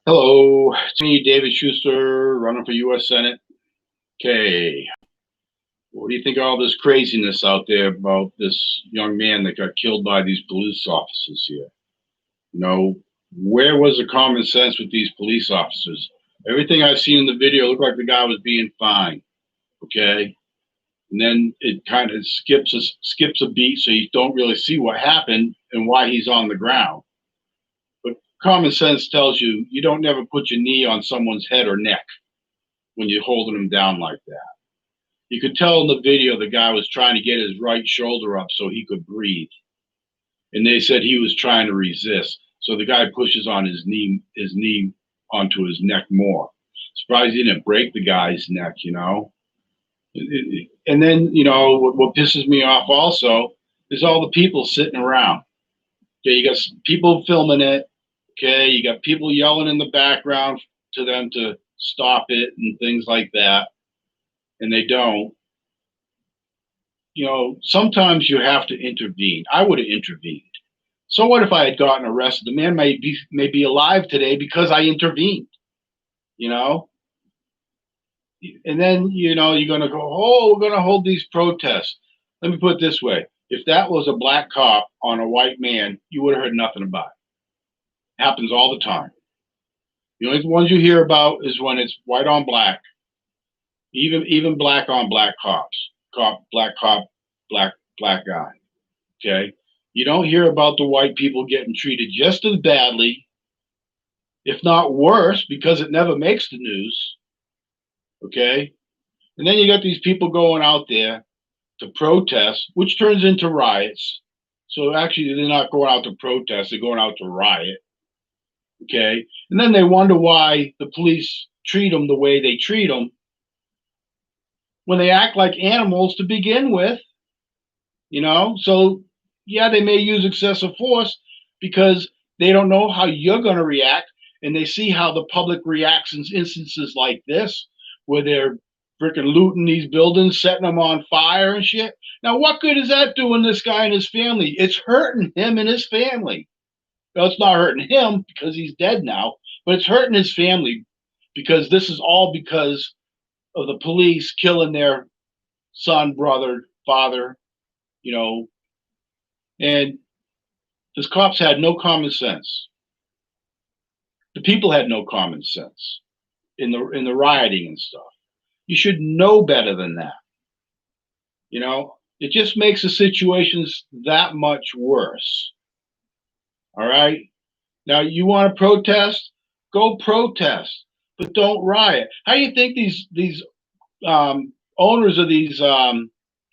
Hello, it's me, David Schuster, running for U.S. Senate. Okay, what do you think of all this craziness out there about this young man that got killed by these police officers here? You know, where was the common sense with these police officers? Everything I've seen in the video looked like the guy was being fine. Okay, and then it kind of skips a beat, so you don't really see what happened and why he's on the ground. But common sense tells you you don't never put your knee on someone's head or neck when you're holding them down like that. You could tell in the video the guy was trying to get his right shoulder up so he could breathe. And they said he was trying to resist. So the guy pushes on his knee onto his neck more. Surprised he didn't break the guy's neck. And then, what pisses me off also is all the people sitting around. Okay, you got people filming it. Okay, you got people yelling in the background to them to stop it and things like that. And they don't. Sometimes you have to intervene. I would have intervened. So what if I had gotten arrested? The man may be alive today because I intervened, you know? And then, you're going to go, oh, we're going to hold these protests. Let me put it this way. If that was a black cop on a white man, you would have heard nothing about it. Happens all the time. The only ones you hear about is when it's white on black, even black on black cops, black cop, black guy. Okay, you don't hear about the white people getting treated just as badly, if not worse, because it never makes the news. Okay, and then you got these people going out there to protest, which turns into riots. So actually, they're not going out to protest; they're going out to riot. Okay, and then they wonder why the police treat them the way they treat them when they act like animals to begin with. So yeah, they may use excessive force because they don't know how you're going to react, and they see how the public reacts in instances like this where they're freaking looting these buildings, setting them on fire and shit. Now, what good is that doing this guy and his family? It's hurting him and his family. Well, it's not hurting him because he's dead now, but it's hurting his family because this is all because of the police killing their son, brother, father, you know, and these cops had no common sense. The people had no common sense in the rioting and stuff. You should know better than that. It just makes the situations that much worse. All right. Now you want to protest? Go protest, but don't riot. How do you think these owners of these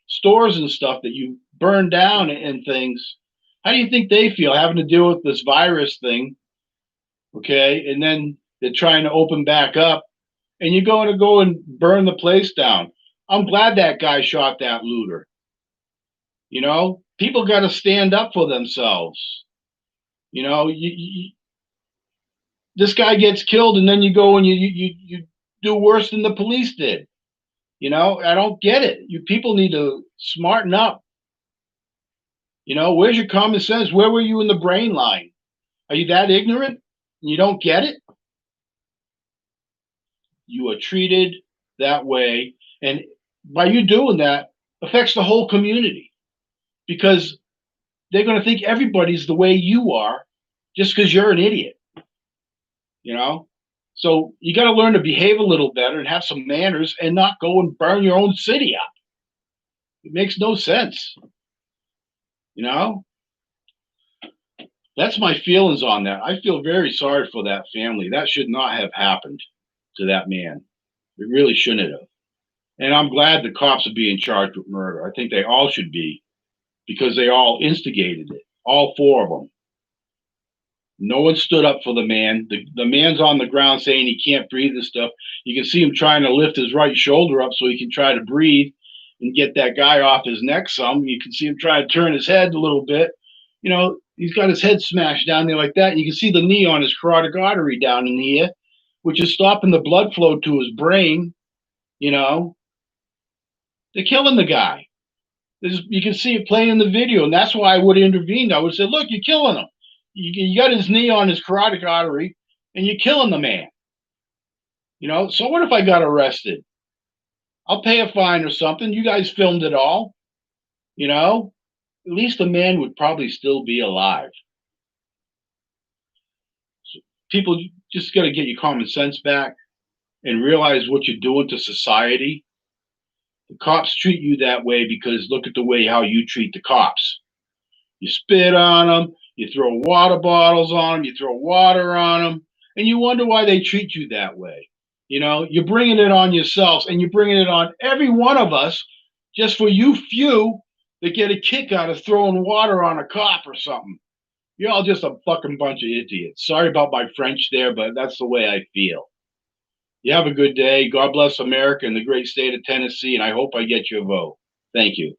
stores and stuff that you burn down and things? How do you think they feel having to deal with this virus thing? Okay, and then they're trying to open back up, and you're going to go and burn the place down. I'm glad that guy shot that looter. People got to stand up for themselves. This guy gets killed, and then you go and you do worse than the police did. I don't get it. You people need to smarten up. Where's your common sense? Where were you in the brain line? Are you that ignorant? You don't get it? You are treated that way. And by you doing that, affects the whole community because they're going to think everybody's the way you are just because you're an idiot. So you got to learn to behave a little better and have some manners and not go and burn your own city up. It makes no sense. That's my feelings on that. I feel very sorry for that family. That should not have happened to that man. It really shouldn't have. And I'm glad the cops are being charged with murder. I think they all should be because they all instigated it, all four of them. No one stood up for the man. The man's on the ground saying he can't breathe and stuff. You can see him trying to lift his right shoulder up so he can try to breathe and get that guy off his neck some. You can see him trying to turn his head a little bit. He's got his head smashed down there like that. And you can see the knee on his carotid artery down in here, which is stopping the blood flow to his brain. They're killing the guy. You can see it playing in the video, and that's why I would have intervened. I would have said, look, you're killing him. You got his knee on his carotid artery. and you're killing the man. So what if I got arrested? I'll pay a fine or something. You guys filmed it all. At least the man would probably still be alive. So people just got to get your common sense back and realize what you're doing to society. The cops treat you that way because look at the way how you treat the cops. You spit on them, you throw water bottles on them, you throw water on them, and you wonder why they treat you that way. You're bringing it on yourselves and you're bringing it on every one of us just for you few that get a kick out of throwing water on a cop or something. You're all just a fucking bunch of idiots. Sorry about my French there, but that's the way I feel. You have a good day. God bless America and the great state of Tennessee, and I hope I get your vote. Thank you.